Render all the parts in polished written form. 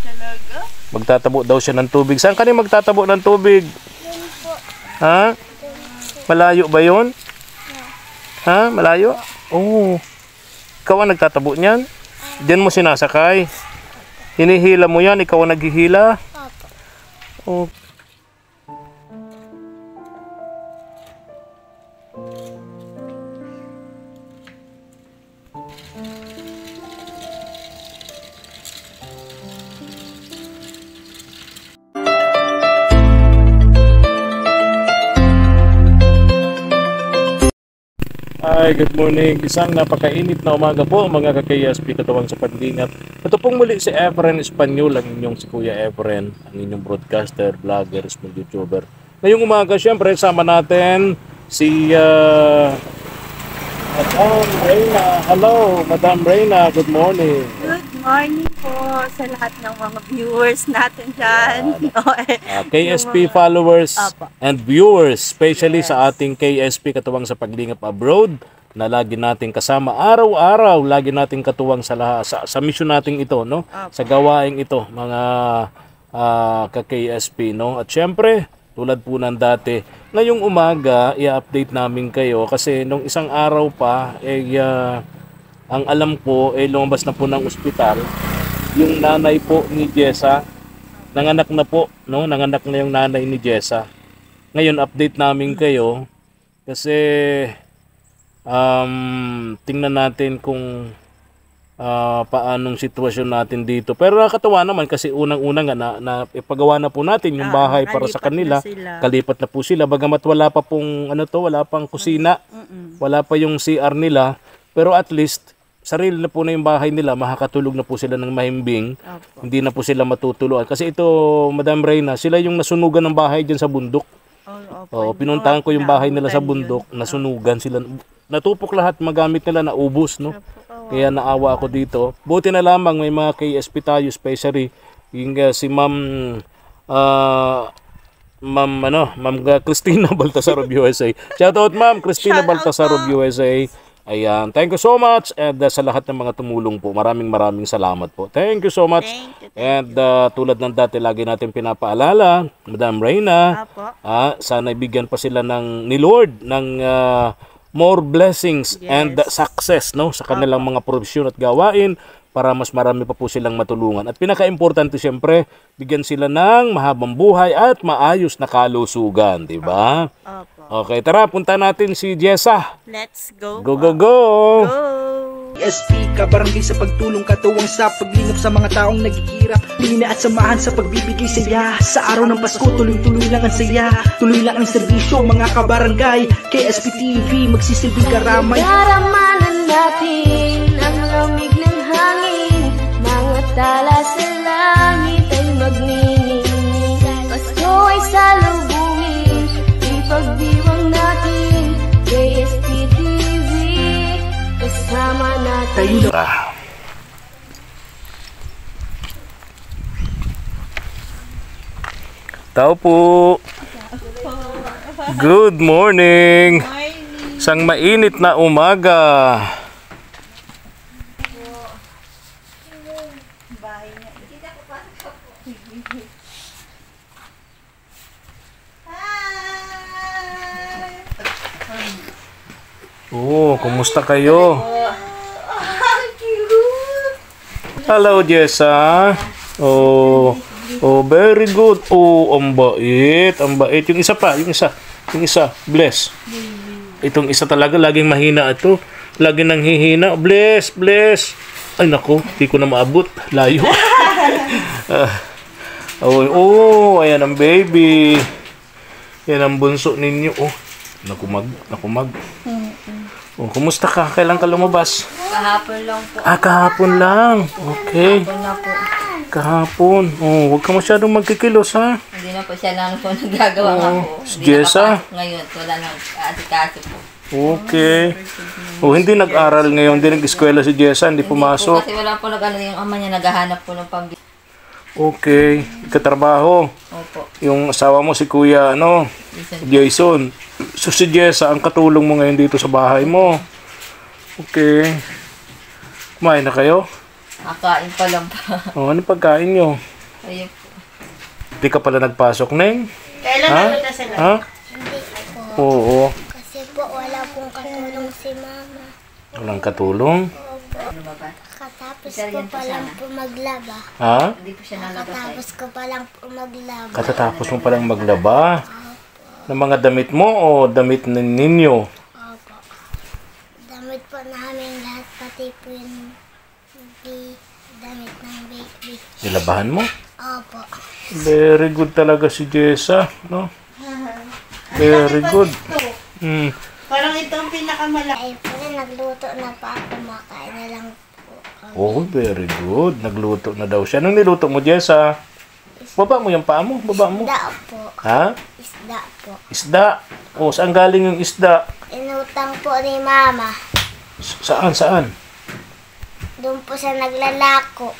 Talaga? Magtatabo daw siya ng tubig. Saan ka niya magtatabo ng tubig? Ha? Malayo ba yun? Ha? Malayo? Oo. Ikaw ang nagtatabo niyan? Diyan mo sinasakay? Hinihila mo yan? Ikaw ang naghihila? Oh. Hi, good morning. Isang napakainit na umaga po mga ka-KSP katawang sa paglingat. Ito pong muli si Efren Espanyol, ang inyong si Kuya Efren, ang inyong broadcaster, vlogger, small YouTuber. Ngayong umaga, syempre, sama natin si Madam Reyna. Hello, Madam Reyna. Good morning. Good morning po sa lahat ng mga viewers natin dyan. KSP followers and viewers, especially sa ating KSP katawang sa paglingap abroad, na lagi nating kasama araw-araw, lagi nating katuwang sa sa mission nating ito, no? Sa gawaing ito, mga ka-KSP, no? At syempre, tulad po ng dati, ngayong umaga, i-update namin kayo kasi nung isang araw pa, ang alam ko, lumabas na po ng ospital, yung nanay po ni Jessa, nanganak na po, no? Nanganak na yung nanay ni Jessa. Ngayon, update namin kayo kasi tingnan natin kung paanong sitwasyon natin dito. Pero nakakatawa naman kasi unang-una nga na ipagawa na po natin yung bahay para sa kanila. Kalipat na po sila. Bagamat wala pa pong wala pang kusina. Wala pa yung CR nila. Pero at least sarili na po na yung bahay nila. Makakatulog na po sila ng mahimbing. Hindi na po sila matutuluan. Kasi ito, Madam Reyna, sila yung nasunugan ng bahay dyan sa bundok. Pinuntahan ko yung bahay nila sa bundok. Nasunugan sila. Natupok lahat, magamit nila, naubos, no? Kaya naawa ako dito. Buti na lamang may mga KSP tayo, especially yung si Ma'am Christina Baltasar of USA. Shout out Ma'am Christina Baltasar of USA. Ayan, thank you so much, and sa lahat ng mga tumulong po, maraming salamat po. Thank you so much. And tulad ng dati, lagi natin pinapaalala, Madam Reyna, sana ibigyan pa sila ni Lord ng more blessings and success, no, sa kanilang mga provision at gawain para mas marami pa po silang matulungan. At pinaka-importante siyempre, bigyan sila ng mahabang buhay at maayos na kalusugan, di ba? Okay, tara, punta natin si Jessa. Let's go. Go, go, go! KSP kabarangay sa pagtulong, katuwang sa paglinap sa mga taong naghihirap, lina at samahan sa pagbibigay saya. Sa araw ng Pasko, tuloy-tuloy lang ang saya, tuloy lang ang serbisyo, mga kabarangay. KSP TV, magsisilbing karamay. Daramanan natin ang lamig ng hangin, mga tala sa langit ay magniningning. Pasko ay salubungin, ipagdiwang natin. KSP TV, kasama natin. Tao po. Good morning. Isang mainit na umaga. Oh, kumusta kayo? Hello, Jessa. Oh, very good. Oh, ang bait. Ang bait. Yung isa pa, yung isa. Bless. Itong isa talaga, laging mahina ito. Laging nang hihina. Bless. Ay, naku, di ko na maabot. Layo. Ayan ang baby. Yan ang bunso ninyo. Oh, nakumag. Oh, kumusta ka? Kailan ka lumabas? Kahapon lang po. Kahapon lang. Okay. Kahapon na po. Kahapon. Oh, huwag ka masyadong magkikilos, ha? Hindi na po siya lang po nagagawa nga po. Si Jessa? Ngayon, wala nang asikaso po. Okay. Oh, hindi nag-aral ngayon. Hindi nag-eskwela si Jessa. Hindi pumasok. Kasi wala po yung ama niya naghahanap po ng pambili. Okay. Katrabaho. Opo. Yung asawa mo si Kuya, Jason. So si Jessa, ang katulong mo ngayon dito sa bahay mo. Okay. Kumain na kayo? Kakain pa lang pa. Oh, ano pagkain nyo? Ayun po. Di ka pala nagpasok, Neng? Kailan Ha? nagpunta sila? Ha? Hindi po. Oo. Kasi po wala pong katulong si mama. Walang katulong. Opo. Lumabas. Katapos Sir, ko yan po pa lang sana. po maglaba. Ha? Hindi po siya nalabas ay. Katapos ko pa lang po maglaba. Katatapos mo palang maglaba. Ng mga damit mo o damit ninyo? Opo. Damit po namin lahat, pati po yung damit ng baby. Nilabahan mo? Opo. Very good talaga si Jessa, no? Very good. Mm. Parang ito ang pinakamalaki. Ay po rin, nagluto na pa ako. Makain na lang po kami. Oh, very good. Nagluto na daw siya. Anong niluto mo, Jessa? Baba mo yung paa mo. Baba mo. Isda po. Ha? Isda po. Isda. Oh, saan galing yung isda? Inutang po ni mama. Saan? Saan? Doon po siya naglalako.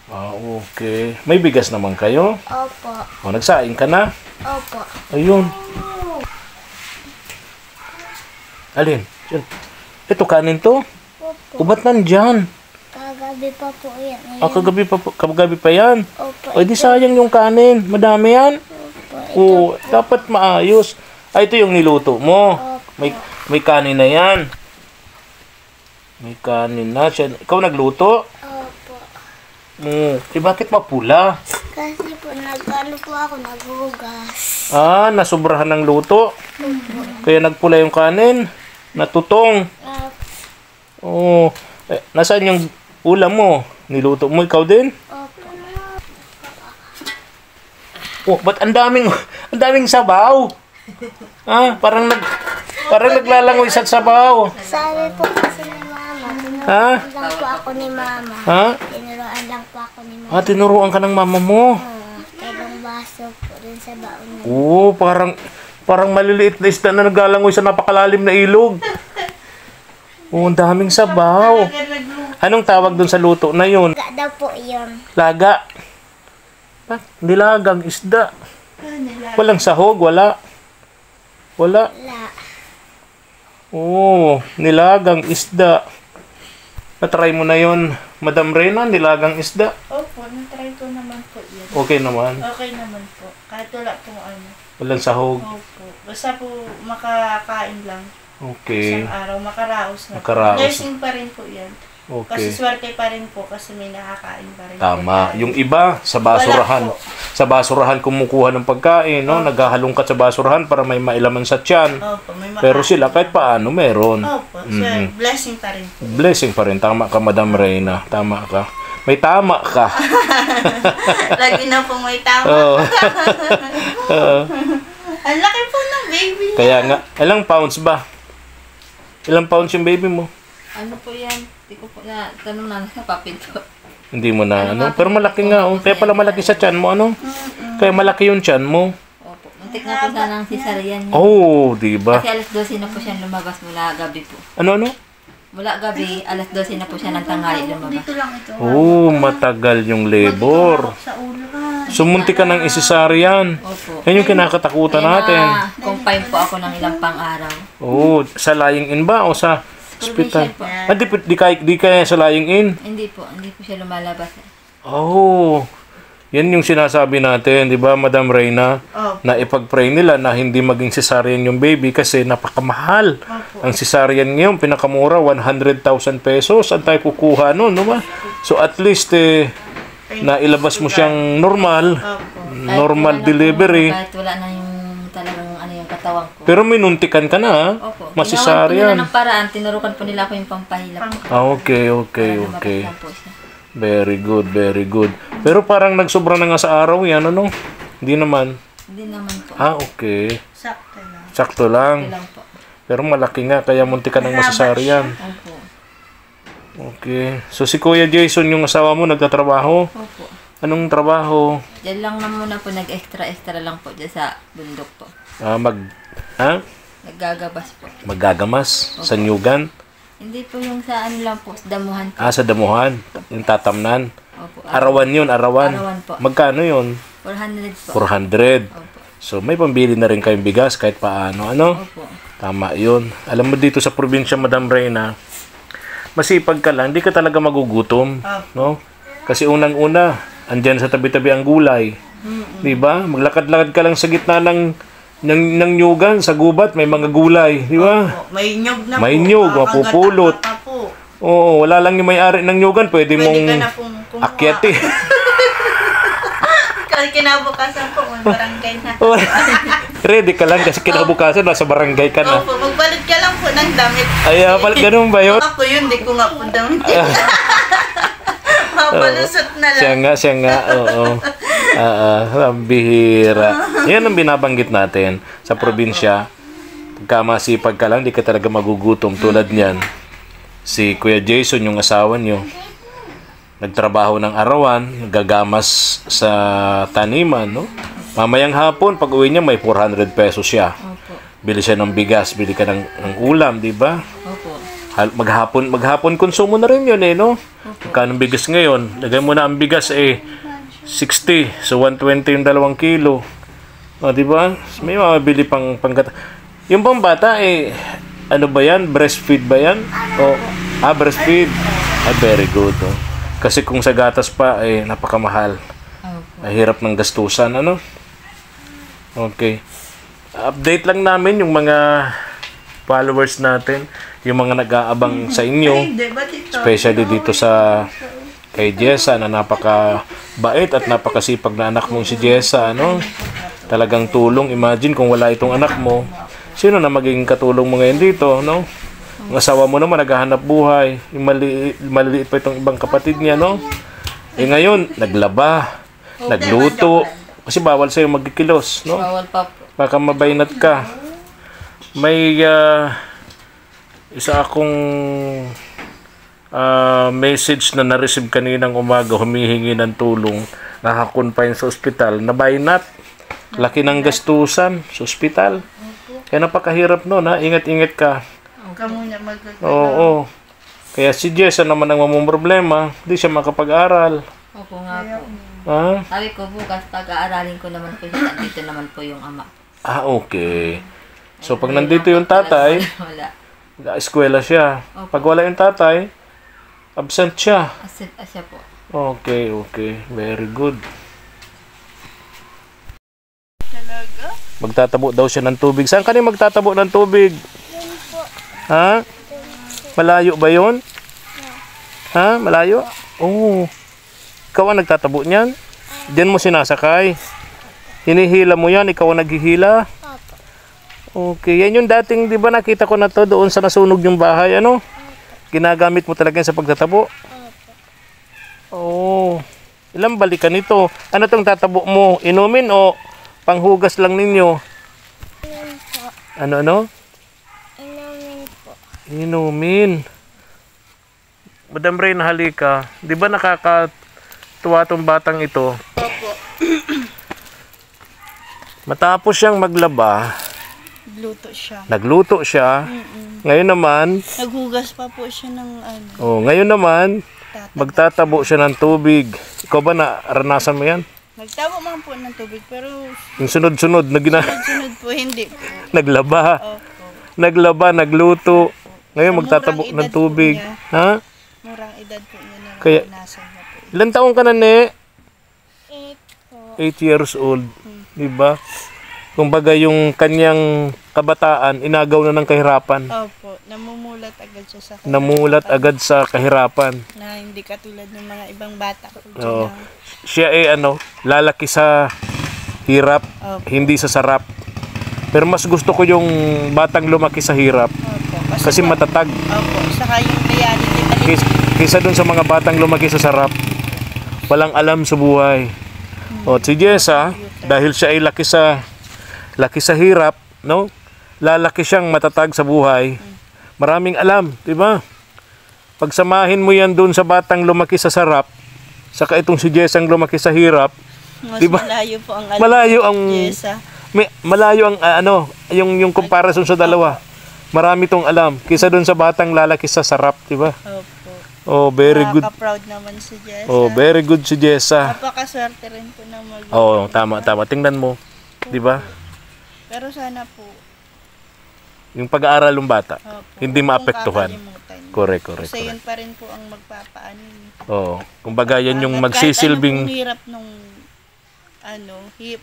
Ah, okay. May bigas naman kayo? Opo. O, nagsaing ka na? Opo. Ayun. Alin? Diyan. Ito, kanin to? Opo. O, ba't nandyan? Kagabi pa po yan. Ah, kagabi pa yan. Opo. O, di sayang yung kanin. Madami yan. Opo. O, dapat maayos. Ay, ito yung niluto mo. Opo. May kanin na yan. May kanin na siya. Ikaw nagluto? Opo. Bakit mapula? Kasi po nagano po ako naghugas. Ah, nasubrahan ng luto. Kaya nagpula yung kanin. Natutong. Oh, nasaan yung ulam mo? Niluto mo ikaw din? Opo. Oh, ba't ang daming sabaw? Ah, parang naglalangoy sa sabaw. Sabi po kasi ni mama, Ha? tinuruan lang po ako ni mama. Ha? Tinuruan lang po ako ni mama. Ah, tinuruan ka ng mama mo. Tagang baso po dun sa baon niya. Oo, parang maliliit na isda na naglalangoy sa napakalalim na ilog. Oo, ang daming sabaw. Anong tawag dun sa luto na yun? Laga daw po yun. Laga. Nilagang isda. Walang sahog, wala. Wala. La. Oo, nilagang isda. Natry mo na yon, Madam Reyna, nilagang isda. Opo, natry ko naman po yan. Okay naman. Okay naman po. Kahit wala pong ano. Walang sahog. Opo. Basta po makakain lang. Okay. Isang araw, makaraos na. Makaraos. Nursing pa rin po yan. Okay. Kasi swerte pa rin po kasi may nakakain pa rin. Tama. po. Yung iba, sa basurahan. Wala po. Sa basurahan kumukuha ng pagkain, no? Naghahalongkat sa basurahan para may mailaman sa tiyan. Opo, may Pero sila, kahit paano, meron. Opo, so blessing pa rin po. Blessing pa rin. Tama ka, Madam Reyna. Tama ka. May tama ka. Lagi na po may tama. Oo. Ang laki po ng baby. Kaya nga, ilang pounds ba? Ilang pounds yung baby mo? Ano po yan? Hindi ko po na tanong na napapinto. Hindi mo na, ano? Pero malaki nga. Oh. Kaya pala malaki sa tiyan mo, ano? Kaya malaki yung tiyan mo. Opo. Muntik na po sana ang cesarean niya. Oh, di ba? Kasi alas 12 na po siya lumabas mula gabi po. Ano? Mula gabi, alas 12 na po siya ng tanghali lumabas. Ito lang ito. Oh, matagal yung labor. Sa ulo ka. Sumunti ka ng isisaryan. Opo. Yan yung kinakatakutan natin. Confine po ako ng ilang pang-araw. Oh, sa lying in ba o sa hospital? Provincial po. Ah, di kaya sa lying in? Hindi po siya lumalabas. Oh, yan yung sinasabi natin, di ba, Madam Reyna? Opo. Na ipag-pray nila na hindi maging cesarean yung baby kasi napakamahal. Ang cesarean ngayon, pinakamura, 100,000 pesos. Ang tayo kukuha nun, no ba? So at least, na ilabas mo siyang normal, normal delivery. Kahit wala na yung talagang ano yung katawan ko. Pero minuntikan ka na, ha? Opo. Ginawan po nila Masisaryan. ng paraan. Tinurukan po nila ako yung pampahilap po. Ah, okay. Para lumabas lang po siya. Very good, very good. Pero parang nagsobra na nga sa araw yan, ano? Hindi naman. Hindi naman po. Ah, okay. Sakto lang. Sakto Ito lang. lang po. Pero malaki nga, kaya munti ka ng masasaryan. Opo. Okay. So si Kuya Jason, yung asawa mo, nagtatrabaho? Opo. Anong trabaho? Diyan lang na muna po, nag-extra-extra lang po dyan sa bundok po. Naggagabas po. Maggagamas? Sa Nyugan? Hindi po yung sa ano lang po, sa damuhan po. Ah, sa Damuhan? Yung tatamnan? Opo. Arawan yun, arawan. Arawan po. Magkano yun? 400 po. 400. Opo. So may pambili na rin kayong bigas kahit paano, ano? Opo. Tama yun. Alam mo dito sa probinsya, Madam Reyna, masipag ka lang, di ka talaga magugutom, no? Kasi unang-una, andyan sa tabi-tabi ang gulay. Di ba? Maglakad-lakad ka lang sa gitna ng nyugan, sa gubat, may mga gulay. Di ba? May nyug na May po. nyug, mapupulot. Makakagat po. Oo, wala lang yung may-ari ng nyugan. Pwede Pwede mong ka na pong kumuha. akyati. Kasi kinabukasan po, may barangay na. Ready ka lang kasi kinabukasan, nasa barangay ka na. Opo, magbalit ka lang po ng damit. Ay, ganun ba yun? Ako yun, di ko nga po damit. Mapalusot na lang. Siya nga, oo. Ang bihira. Yan ang binabanggit natin sa probinsya. Pagka masipag ka lang, di ka talaga magugutom tulad niyan. Si Kuya Jason, yung asawa niyo, nagtrabaho ng arawan, nagagamas sa taniman, no? Mamayang hapon, pag uwi niya, may 400 pesos siya. Opo. Bili siya ng bigas, bili ka ng ulam, di ba? Opo. Maghapon konsumo na rin yun eh, no? Magkano ang bigas ngayon? Lagay mo na ang bigas 60. So 120 yung 2 kilo. O, di ba? May mabili pang panggata. Yung pang bata ano ba yan? Breastfeed ba yan? Breastfeed. Very good. Oh. Kasi kung sa gatas pa, napakamahal. Opo. Mahirap ng gastusan, ano? Okay. Update lang namin yung mga followers natin, yung mga nag-aabang sa inyo, especially dito sa kay Jessa na napaka-bait at napakasipag na anak mong si Jessa, ano? Talagang tulong. Imagine kung wala itong anak mo, sino na magiging katulong mo ngayon dito, no? Ang asawa mo naman naghahanap buhay, yung maliliit pa itong ibang kapatid niya, no? Ngayon, naglaba, nagluto, kasi bawal sa'yo magkikilos, no? Bawal pa po. Baka mabainat ka. May isa akong message na na-receive kaninang umaga, humihingi ng tulong, nakakonfine sa ospital, nabainat. Laki ng gastusan sa ospital. Kaya napakahirap nun, ha? Ingat-ingat ka. Kamunya magagawa. Oo. Kaya si Jessa naman ang mamumroblema, hindi siya makapag-aral. Opo nga po. Ha? Sabi ko bukas, pag-aaralin ko naman po siya. Dito naman po yung ama. Okay. So, pag nandito yung tatay, Wala. eskwela siya. Pag wala yung tatay, absent siya. Asya po. Okay. Very good. Talaga? Magtatabo daw siya ng tubig. Saan ka rin magtatabo ng tubig? Ha? Malayo ba yun? Ha? Malayo? Oo. Ikaw ang nagtatabo niyan? Diyan mo sinasakay? Hinihila mo yan? Ikaw ang naghihila? Okay. Yan yung dating, di ba nakita ko na to doon sa nasunog yung bahay, ano? Ginagamit mo talaga yan sa pagtatabo? Oo. Ilang balikan nito? Ano tong tatabo mo? Inumin o panghugas lang ninyo? Ano? Inumin po. Inumin. Madam Rain, halika. Di ba nakakatuwa tong batang ito? Opo. Matapos siyang maglaba, Luto siya. nagluto siya. Ngayon naman, Naghugas pa po siya ng ano. ngayon naman, magtatabo siya ng tubig. Ikaw ba naranasan mo yan? Nagtabo man po ng tubig pero Yung sunod-sunod na sunod po hindi po. naglaba. Opo. Naglaba, nagluto. Ngayon magtatabo Murang edad ng tubig. po niya. Ha? Murang edad po niya na Kaya- naranasan na po. Ilan taong ka na, Ne? 8 po. 8 years old. Diba? Kumbaga yung kanyang kabataan, inagaw na ng kahirapan. Opo. Namumulat agad siya sa kanya. Namulat agad sa kahirapan. Na hindi katulad ng mga ibang bata po dyan. Oo. Siya lalaki sa hirap, Opo. hindi sa sarap. Pero mas gusto ko yung batang lumaki sa hirap Opo. kasi matatag. Opo. Saka yung reality talaga. Kaysa dun sa mga batang lumaki sa sarap, walang alam sa buhay. O si Jessa, dahil siya ay laki sa hirap, no? Lalaki siyang matatag sa buhay. Maraming alam, 'di ba? Pagsamahin mo 'yan doon sa batang lumaki sa sarap, saka itong si Jessa ang lumaki sa hirap, Mas diba? malayo po ang alam. Malayo ang Jessa. malayo ang yung comparison sa dalawa. Marami tong alam kaysa doon sa batang lalaki sa sarap, 'di ba? Opo. Oh, very good. Nakaka-proud naman si Jessa. Oh, very good si Jessa. Napakaswerte rin po na mag- Oh, tama. Tingnan mo, 'di ba? Pero sana po, Yung pag-aaral ng bata, opo, hindi huwag pong maapektuhan. kakalimutan. Correct. Kasi yun pa rin po ang magpapaanin. Oo. Kumbaga yan yung Kahit magsisilbing... ano pong hirap nung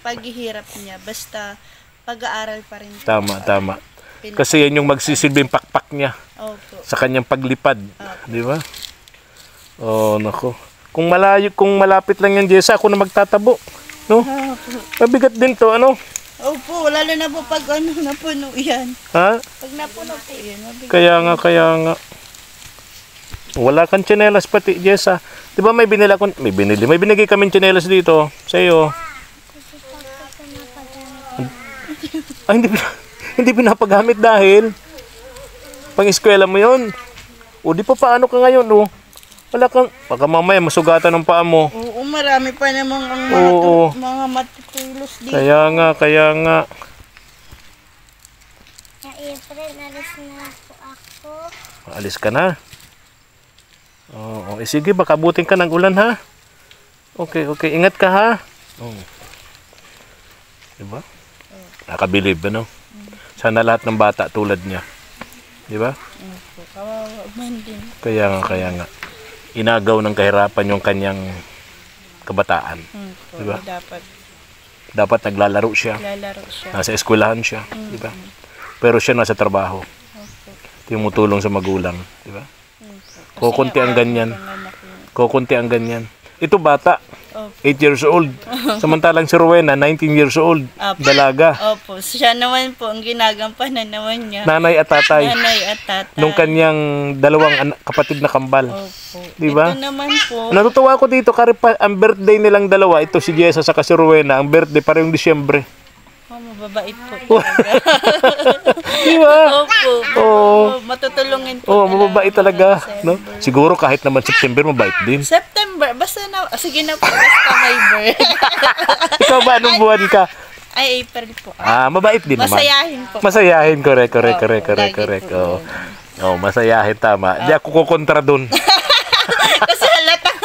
paghihirap niya, basta pag-aaral pa rin. Tama. Kasi yan yung magsisilbing pakpak niya Opo. sa kanyang paglipad. Di ba? Oh, nako. Kung malapit lang yan, Jessa, ako na magtatabo. No? Mabigat din to, ano? Opo, lalo na po pag napuno yan. Ha? Pag napuno po yan, mabigat. Kaya nga. Wala kang tsinelas pati, Jessa. Di ba may binigay kami tsinelas dito sa iyo. Ay, hindi pinapagamit dahil pang-eskwela mo yun. O di pa paano ka ngayon, o? Wala kang, baka mamaya masugatan ng paa mo. Oo, marami pa namang ang mga matutulos dito. Kaya nga. Sa April, alis na po ako. Alis ka na. Oo, sige, baka abutin ka ng ulan, ha? Okay, ingat ka, ha? Oh. Diba? Nakabilib, ano? Sana lahat ng bata tulad niya. Diba? Kawawa man din. Kaya nga. Inagaw ng kahirapan yung kanyang kabataan. Diba? Dapat naglalaro siya. Nasa eskwelahan siya. Diba? Pero siya nasa trabaho. Tumutulong sa magulang. Diba? Kukunti ang ganyan. Ito bata. 8 years old. Samantalang si Rowena, 19 years old. Dalaga. Opo. Siya naman po, ang ginagampanan naman niya. Nanay at tatay. Nung kanyang dalawang kapatid na kambal. Opo. Diba? Ito naman po. Natutuwa ko dito, ang birthday nilang dalawa, ito si Jessa sa si Rowena, ang birthday parehong Disyembre. Mababait po. Diba? Opo. Matutulungin po. Mababait talaga. No? Siguro kahit naman September, mabait din. September, basta na, sige na po, basta may birth. Ikaw ba, anong buwan ka? Ay, April po. Mabait din naman. Masayahin po. Masayahin, correct. Masayahin, tama. Di ako kukontra dun. Kasi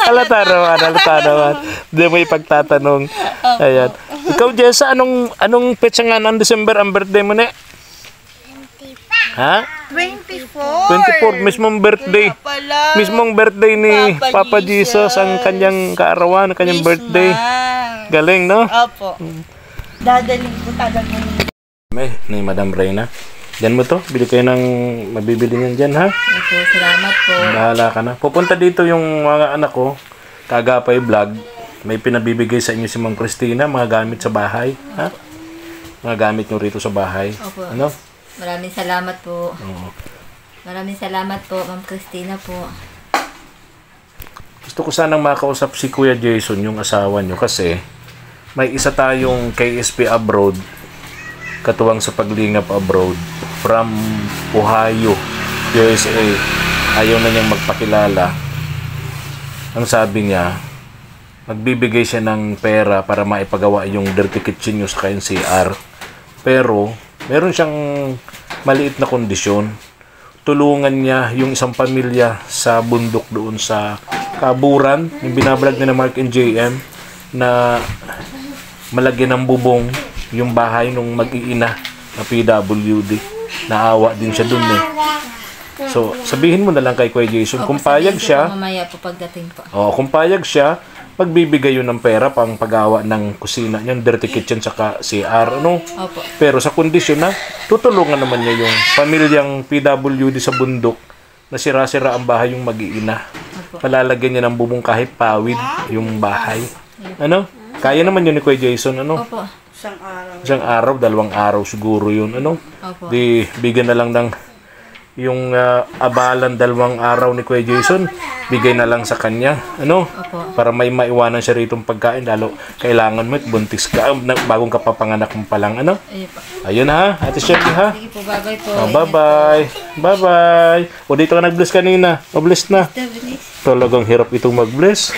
Halata naman. Di mo ipagtatanong. Ayan. Ikaw, Jessa, anong petsa nga ng December ang birthday mo, ne? 24. Ha? 24. 24, mismong birthday. Mismong birthday ni Papa Jesus ang kanyang kaarawan, ang kanyang birthday. Galing, no? Opo. Dadaling po talaga. Ni Madam Reyna. Diyan mo to, bili kayo ng mabibili niyan dyan, ha? Opo, salamat po. Bahala ka na. Pupunta dito yung mga anak ko, Kagapay Vlog. May pinabibigay sa inyo si Ma'am Christina, mga gamit sa bahay, ha? Mga gamit nyo rito sa bahay. Opo. Ano? Maraming salamat po. Oo. Maraming salamat po, Ma'am Christina po. Gusto ko sanang makausap si Kuya Jason, yung asawa nyo, kasi may isa tayong KSP abroad, katuwang sa paglingap abroad, from Ohio, USA. Ayaw na niyang magpakilala. Ang sabi niya, magbibigay siya ng pera para maipagawa yung dirty kitchen nyo sa kayong CR. Pero, meron siyang maliit na kondisyon. Tulungan niya yung isang pamilya sa bundok doon sa Kaburan, yung binablog ni na Mark and JM, na malagyan ng bubong yung bahay nung mag-iina na PWD. Naawa din siya doon eh. So, sabihin mo na lang kay Kuya Jason, kung payag siya, mamaya po pagdating po. kung payag siya, magbibigay yun ng pera pang paggawa ng kusina niyan, dirty kitchen saka CR, ano? Opo. Pero sa kondisyon na, tutulungan naman niya yung pamilyang PWD sa bundok na sira-sira ang bahay yung mag-iina. Malalagyan niya ng bubong kahit pawid yung bahay. Ano? Kaya naman yun ni Kuya Jason, ano? Opo. Isang araw, 2 araw siguro yun, ano? Opo. Di, bigyan na lang ng yung abalan 2 araw ni Kuya Jason, bigay na lang sa kanya, ano? Opo. Para may maiwanan siya rito pagkain, lalo kailangan mo buntis ka, bagong kapapanganak mo pa lang, ano? Ayun po. Ayun ha, Ate Shirley ha. Sige po, bye-bye po. Bye-bye. O dito ka nag-bless kanina, o-bless na. Talagang hirap itong mag-bless.